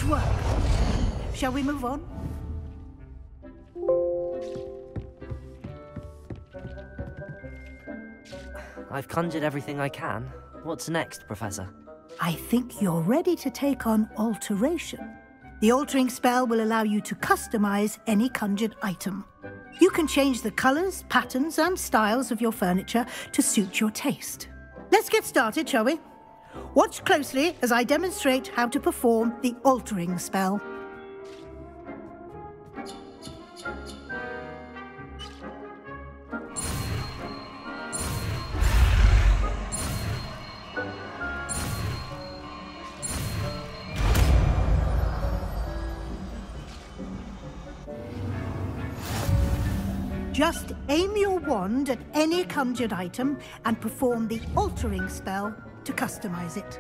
Good work. Shall we move on? I've conjured everything I can. What's next, Professor? I think you're ready to take on alteration. The altering spell will allow you to customize any conjured item. You can change the colors, patterns, and styles of your furniture to suit your taste. Let's get started, shall we? Watch closely as I demonstrate how to perform the altering spell. Just aim your wand at any conjured item and perform the altering spell to customize it.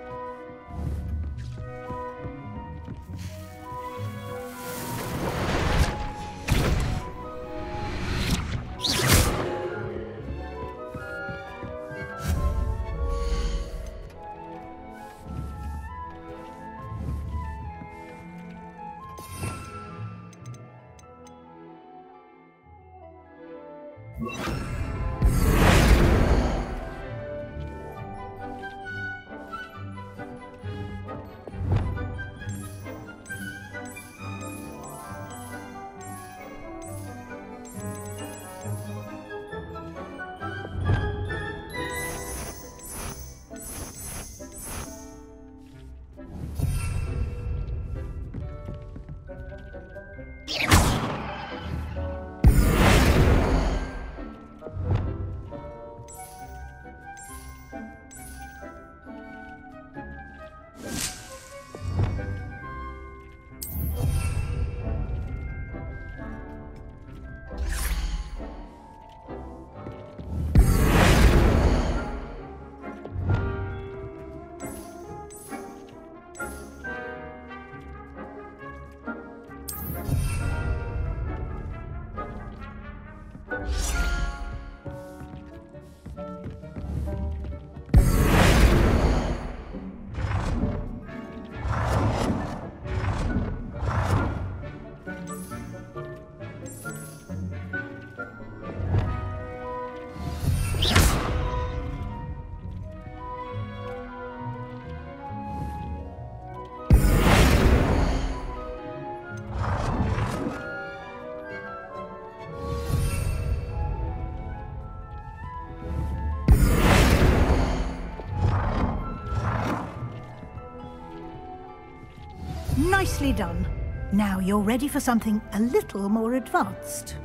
Nicely done. Now you're ready for something a little more advanced.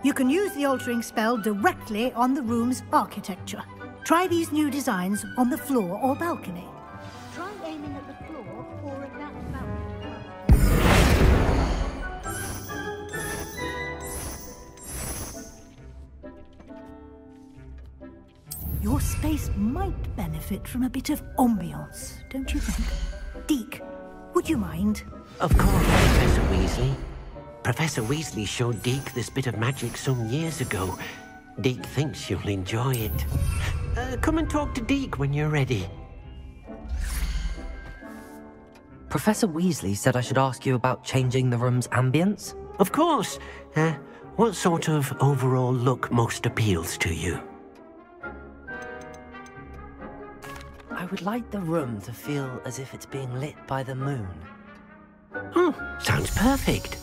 You can use the altering spell directly on the room's architecture. Try these new designs on the floor or balcony. Try aiming at the floor or at that balcony. Your space might benefit from a bit of ambiance, don't you think? Deke, would you mind? Of course, Professor Weasley. Professor Weasley showed Deke this bit of magic some years ago. Deke thinks you'll enjoy it. Come and talk to Deke when you're ready. Professor Weasley said I should ask you about changing the room's ambience? Of course. What sort of overall look most appeals to you? I would like the room to feel as if it's being lit by the moon. Oh, sounds perfect.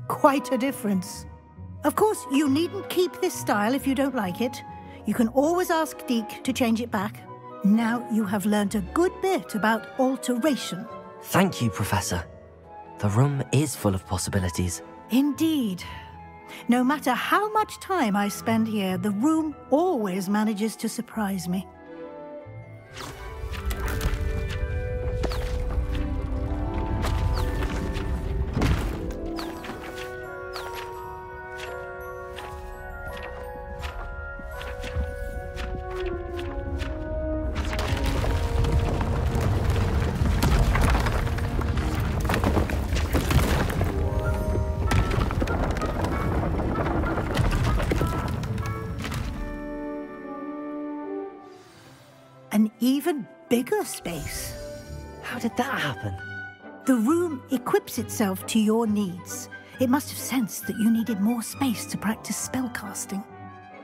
Quite a difference. Of course, you needn't keep this style if you don't like it. You can always ask Deke to change it back. Now you have learned a good bit about alteration. Thank you, Professor. The room is full of possibilities. Indeed. No matter how much time I spend here, the room always manages to surprise me. an even bigger space. How did that happen? The room equips itself to your needs. It must have sensed that you needed more space to practice spellcasting.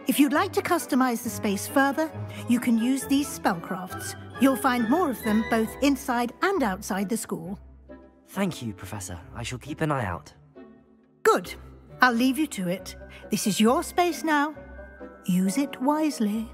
If you'd like to customize the space further, you can use these spellcrafts. You'll find more of them both inside and outside the school. Thank you, Professor. I shall keep an eye out. Good. I'll leave you to it. This is your space now. Use it wisely.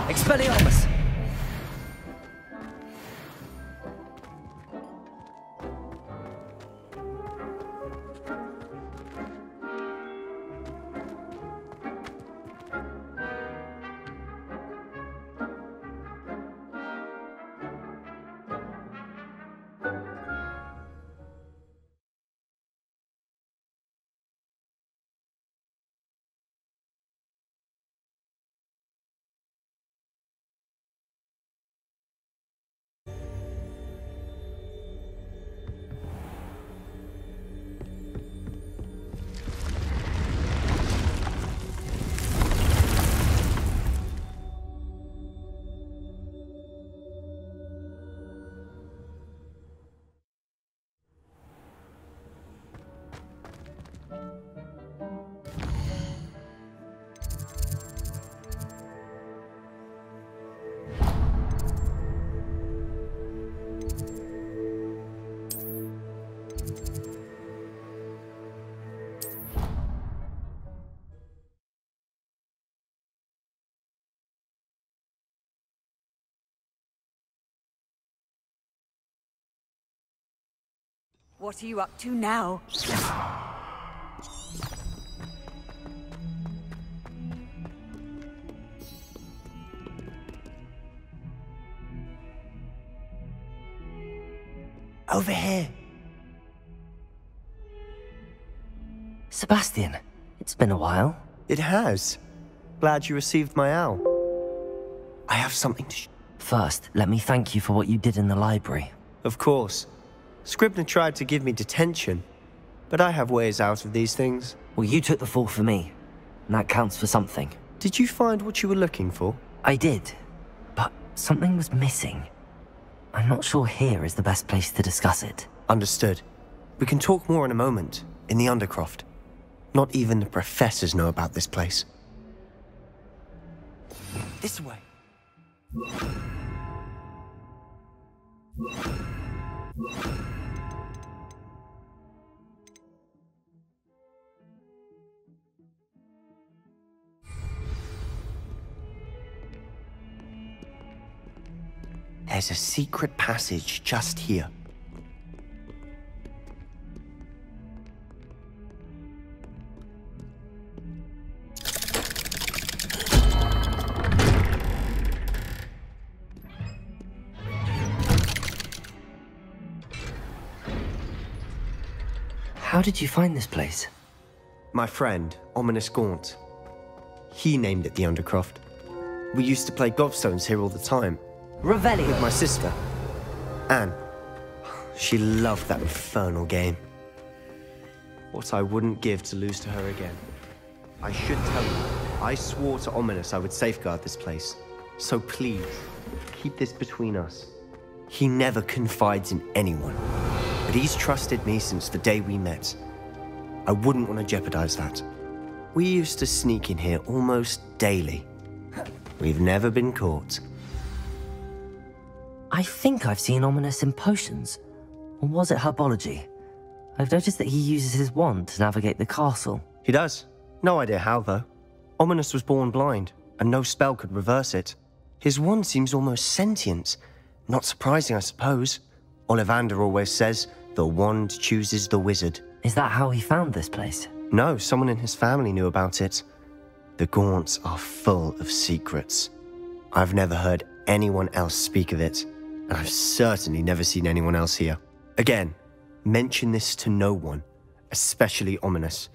Expelliarmus! What are you up to now? Over here. Sebastian, it's been a while. It has. Glad you received my owl. I have something to First, let me thank you for what you did in the library. Of course. Scribner tried to give me detention, but I have ways out of these things. Well, you took the fall for me, and that counts for something. Did you find what you were looking for? I did, but something was missing. I'm not sure here is the best place to discuss it. Understood. We can talk more in a moment, in the Undercroft. Not even the professors know about this place. This way. There's a secret passage just here. How did you find this place? My friend, Ominous Gaunt. He named it the Undercroft. We used to play gobstones here all the time. Revelio! With my sister, Anne. She loved that infernal game. What I wouldn't give to lose to her again. I should tell you, I swore to Ominous I would safeguard this place. So please, keep this between us. He never confides in anyone, but he's trusted me since the day we met. I wouldn't want to jeopardize that. We used to sneak in here almost daily. We've never been caught. I think I've seen Ominous in potions. Or was it herbology? I've noticed that he uses his wand to navigate the castle. He does. No idea how, though. Ominous was born blind, and no spell could reverse it. His wand seems almost sentient. Not surprising, I suppose. Ollivander always says, the wand chooses the wizard. Is that how he found this place? No, someone in his family knew about it. The Gaunts are full of secrets. I've never heard anyone else speak of it, and I've certainly never seen anyone else here. Again, mention this to no one, especially Ominous.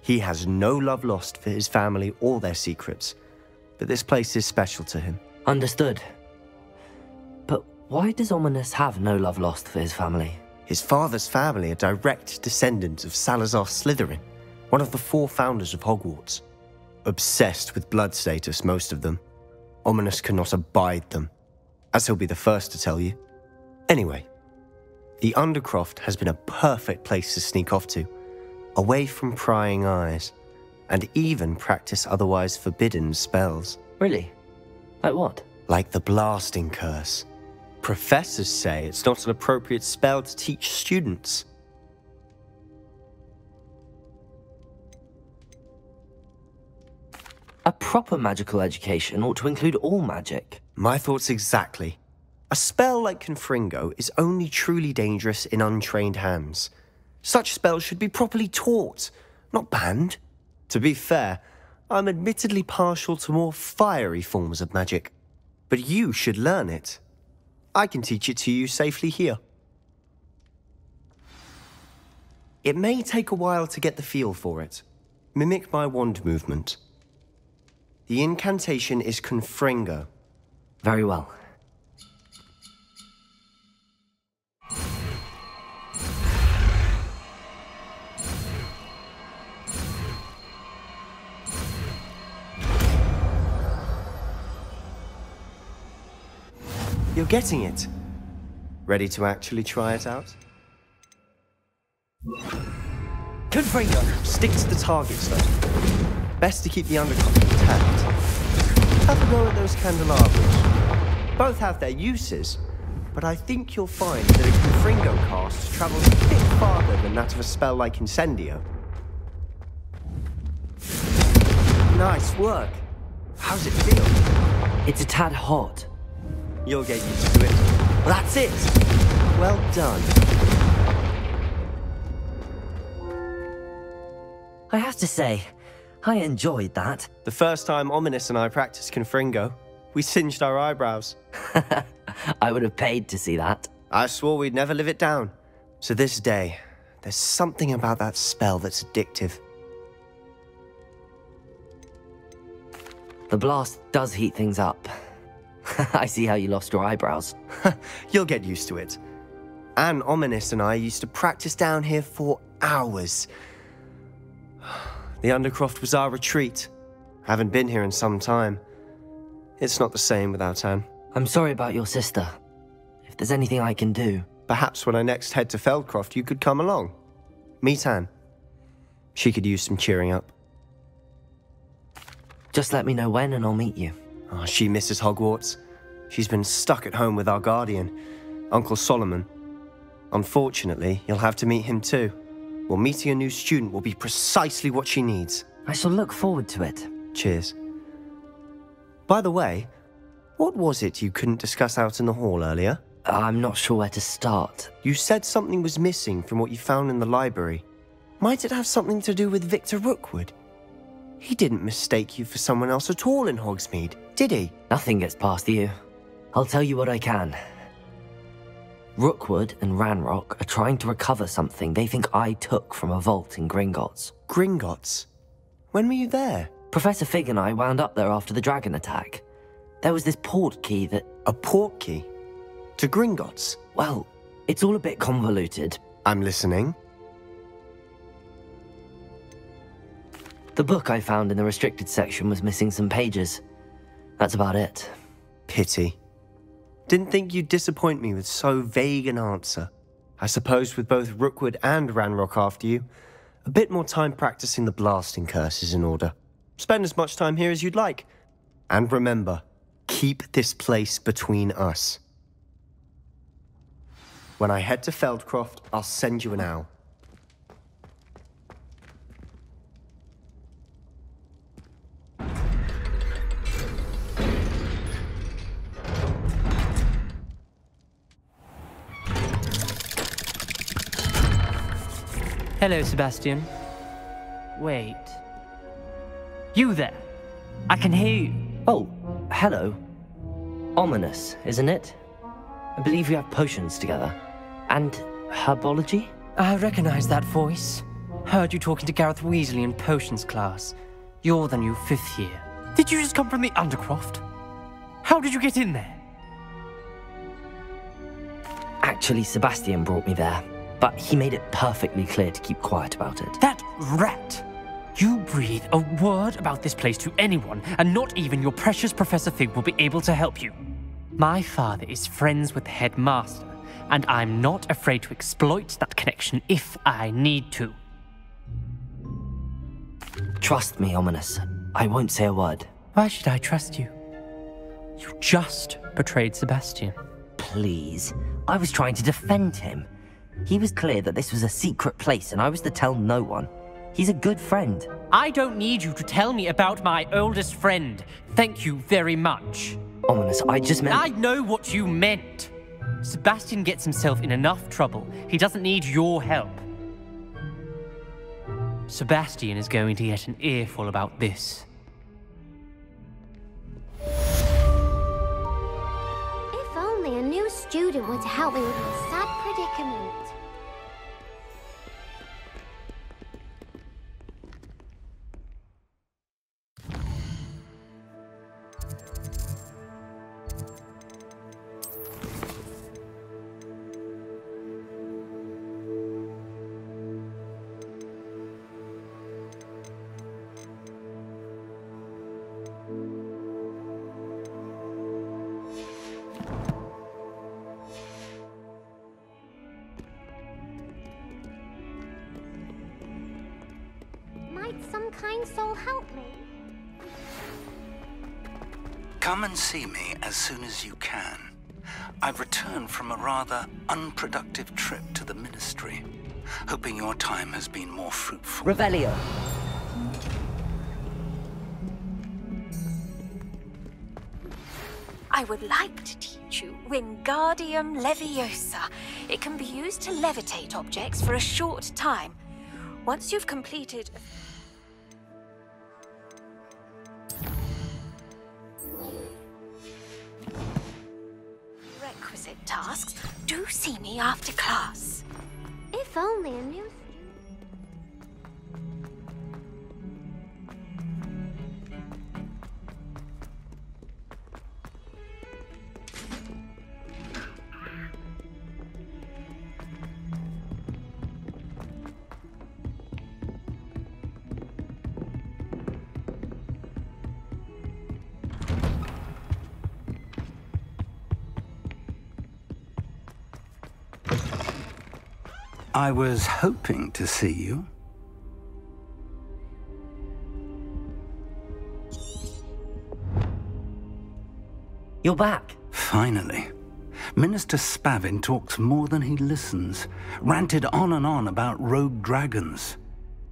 He has no love lost for his family or their secrets, but this place is special to him. Understood. But why does Ominous have no love lost for his family? His father's family are direct descendants of Salazar Slytherin, one of the 4 founders of Hogwarts. Obsessed with blood status, most of them. Ominous cannot abide them, as he'll be the first to tell you. Anyway, the Undercroft has been a perfect place to sneak off to, away from prying eyes, and even practice otherwise forbidden spells. Really? Like what? Like the blasting curse. Professors say it's not an appropriate spell to teach students. A proper magical education ought to include all magic. My thoughts exactly. A spell like Confringo is only truly dangerous in untrained hands. Such spells should be properly taught, not banned. To be fair, I'm admittedly partial to more fiery forms of magic, but you should learn it. I can teach it to you safely here. It may take a while to get the feel for it. Mimic my wand movement. The incantation is Confringo. Very well. You're getting it. Ready to actually try it out? Confringo! Stick to the targets, though. Best to keep the undercut intact. Have a go at those candelabras. Both have their uses, but I think you'll find that a Confringo cast travels a bit farther than that of a spell like Incendio. Nice work. How's it feel? It's a tad hot. You'll get used to it. That's it! Well done. I have to say, I enjoyed that. The first time Ominous and I practiced Confringo, we singed our eyebrows. I would have paid to see that. I swore we'd never live it down. To this day, there's something about that spell that's addictive. The blast does heat things up. I see how you lost your eyebrows. You'll get used to it. Anne, Ominous and I used to practice down here for hours. The Undercroft was our retreat. Haven't been here in some time. It's not the same without Anne. I'm sorry about your sister. If there's anything I can do... Perhaps when I next head to Feldcroft, you could come along. Meet Anne. She could use some cheering up. Just let me know when and I'll meet you. Oh, she misses Hogwarts. She's been stuck at home with our guardian, Uncle Solomon. Unfortunately, you'll have to meet him too. Well, meeting a new student will be precisely what she needs. I shall look forward to it. Cheers. By the way, what was it you couldn't discuss out in the hall earlier? I'm not sure where to start. You said something was missing from what you found in the library. Might it have something to do with Victor Rookwood? He didn't mistake you for someone else at all in Hogsmeade, did he? Nothing gets past you. I'll tell you what I can. Rookwood and Ranrock are trying to recover something they think I took from a vault in Gringotts. Gringotts? When were you there? Professor Fig and I wound up there after the dragon attack. There was this port key that... A port key? To Gringotts? Well, it's all a bit convoluted. I'm listening. The book I found in the restricted section was missing some pages. That's about it. Pity. Didn't think you'd disappoint me with so vague an answer. I suppose with both Rookwood and Ranrock after you, a bit more time practicing the blasting curse is in order. Spend as much time here as you'd like. And remember, keep this place between us. When I head to Feldcroft, I'll send you an owl. Hello, Sebastian. Wait. You there? I can hear you. Oh, hello. Ominous, isn't it? I believe we have potions together. And herbology? I recognize that voice. Heard you talking to Gareth Weasley in potions class. You're the new 5th year. Did you just come from the Undercroft? How did you get in there? Actually, Sebastian brought me there, but he made it perfectly clear to keep quiet about it. That rat! You breathe a word about this place to anyone, and not even your precious Professor Fig will be able to help you. My father is friends with the headmaster, and I'm not afraid to exploit that connection if I need to. Trust me, Ominous. I won't say a word. Why should I trust you? You just betrayed Sebastian. Please. I was trying to defend him. He was clear that this was a secret place and I was to tell no one. He's a good friend. I don't need you to tell me about my oldest friend. Thank you very much. Ominous, I just meant... I know what you meant. Sebastian gets himself in enough trouble. He doesn't need your help. Sebastian is going to get an earful about this. If only a new student were to help me with my sad predicament. Might some kind soul help me? Come and see me as soon as you can. I've returned from a rather unproductive trip to the Ministry, hoping your time has been more fruitful. Revelio. I would like to teach you Wingardium Leviosa. It can be used to levitate objects for a short time. Once you've completed... requisite tasks, do see me after class. If only a new... I was hoping to see you. You're back. Finally. Minister Spavin talks more than he listens. Ranted on and on about rogue dragons.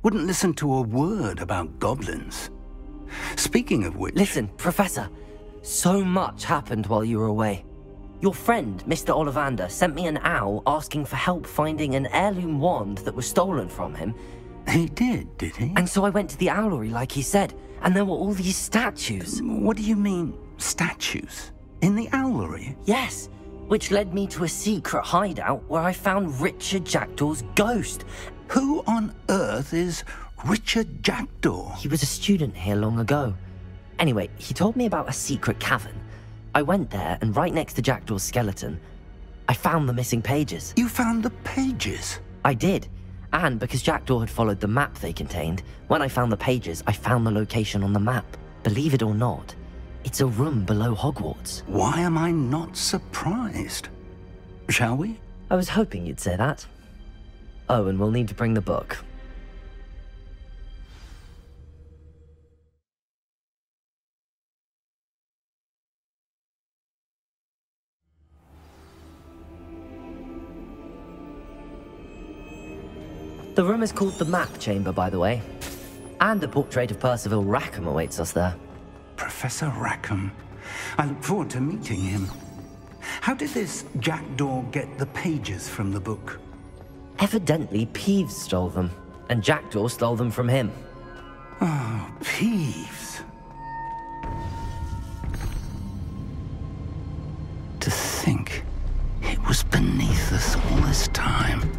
Wouldn't listen to a word about goblins. Speaking of which... Listen, Professor. So much happened while you were away. Your friend, Mr. Ollivander, sent me an owl asking for help finding an heirloom wand that was stolen from him. He did he? And so I went to the owlery like he said, and there were all these statues. What do you mean, statues? In the owlery? Yes, which led me to a secret hideout where I found Richard Jackdaw's ghost. Who on earth is Richard Jackdaw? He was a student here long ago. Anyway, he told me about a secret cavern. I went there, and right next to Jackdaw's skeleton, I found the missing pages. You found the pages? I did. And because Jackdaw had followed the map they contained, when I found the pages, I found the location on the map. Believe it or not, it's a room below Hogwarts. Why am I not surprised? Shall we? I was hoping you'd say that. Oh, and we'll need to bring the book. The room is called the Map Chamber, by the way. And a portrait of Percival Rackham awaits us there. Professor Rackham. I look forward to meeting him. How did this Jackdaw get the pages from the book? Evidently, Peeves stole them, and Jackdaw stole them from him. Oh, Peeves. To think it was beneath us all this time.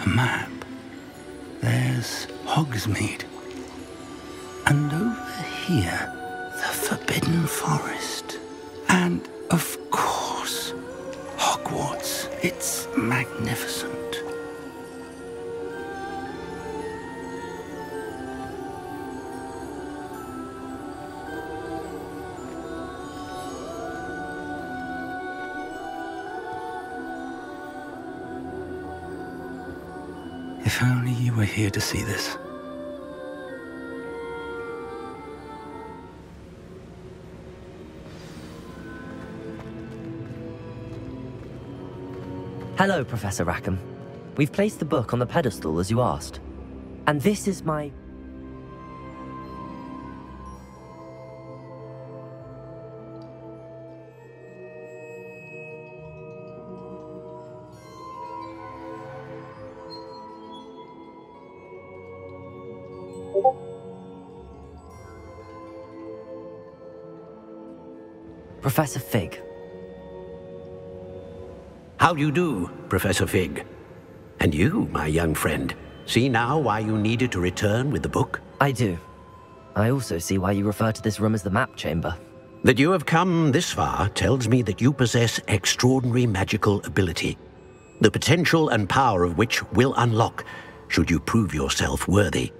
A map. There's Hogsmeade. And over here, the Forbidden Forest. And, of course, Hogwarts. It's magnificent. If only you were here to see this. Hello, Professor Rackham. We've placed the book on the pedestal as you asked. And this is my... Professor Fig. How do you do, Professor Fig? And you, my young friend, see now why you needed to return with the book? I do. I also see why you refer to this room as the map chamber. That you have come this far tells me that you possess extraordinary magical ability, the potential and power of which will unlock should you prove yourself worthy.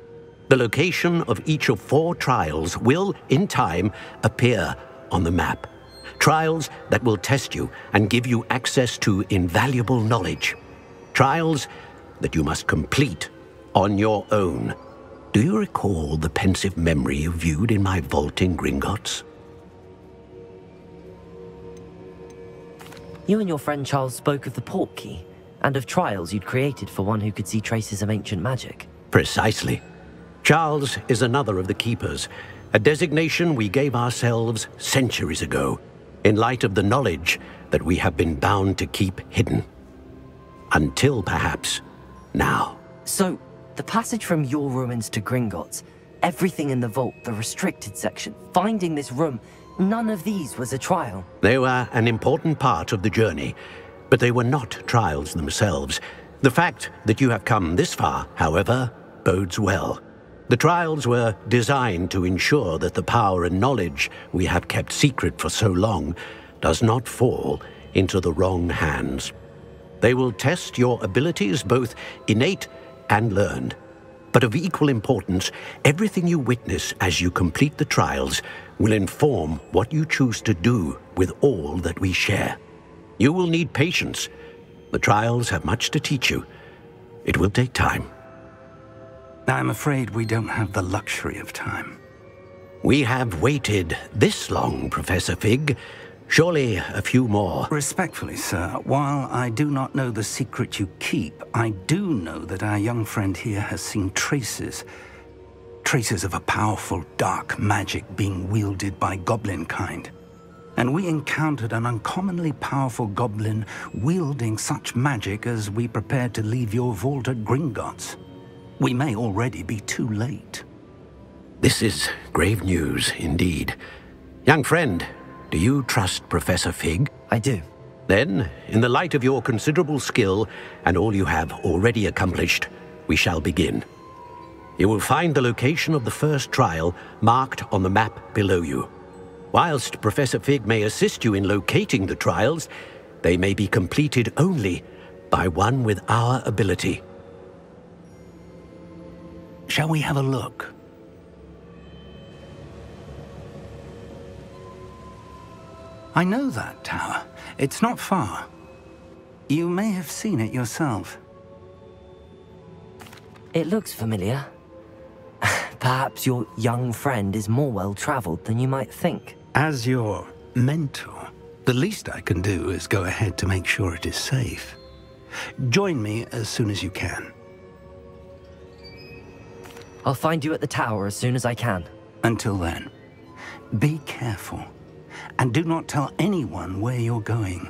The location of each of 4 trials will, in time, appear on the map. Trials that will test you and give you access to invaluable knowledge. Trials that you must complete on your own. Do you recall the pensive memory you viewed in my vault in Gringotts? You and your friend Charles spoke of the portkey, and of trials you'd created for one who could see traces of ancient magic. Precisely. Charles is another of the Keepers, a designation we gave ourselves centuries ago, in light of the knowledge that we have been bound to keep hidden. Until, perhaps, now. So, the passage from your ruins to Gringotts, everything in the vault, the restricted section, finding this room, none of these was a trial. They were an important part of the journey, but they were not trials themselves. The fact that you have come this far, however, bodes well. The trials were designed to ensure that the power and knowledge we have kept secret for so long does not fall into the wrong hands. They will test your abilities, both innate and learned. But of equal importance, everything you witness as you complete the trials will inform what you choose to do with all that we share. You will need patience. The trials have much to teach you. It will take time. I'm afraid we don't have the luxury of time. We have waited this long, Professor Fig. Surely a few more. Respectfully, sir, while I do not know the secret you keep, I do know that our young friend here has seen traces of a powerful dark magic being wielded by goblin kind. And we encountered an uncommonly powerful goblin wielding such magic as we prepared to leave your vault at Gringotts. We may already be too late. This is grave news, indeed. Young friend, do you trust Professor Fig? I do. Then, in the light of your considerable skill and all you have already accomplished, we shall begin. You will find the location of the first trial marked on the map below you. Whilst Professor Fig may assist you in locating the trials, they may be completed only by one with our ability. Shall we have a look? I know that tower. It's not far. You may have seen it yourself. It looks familiar. Perhaps your young friend is more well-traveled than you might think. As your mentor, the least I can do is go ahead to make sure it is safe. Join me as soon as you can. I'll find you at the tower as soon as I can. Until then, be careful, and do not tell anyone where you're going.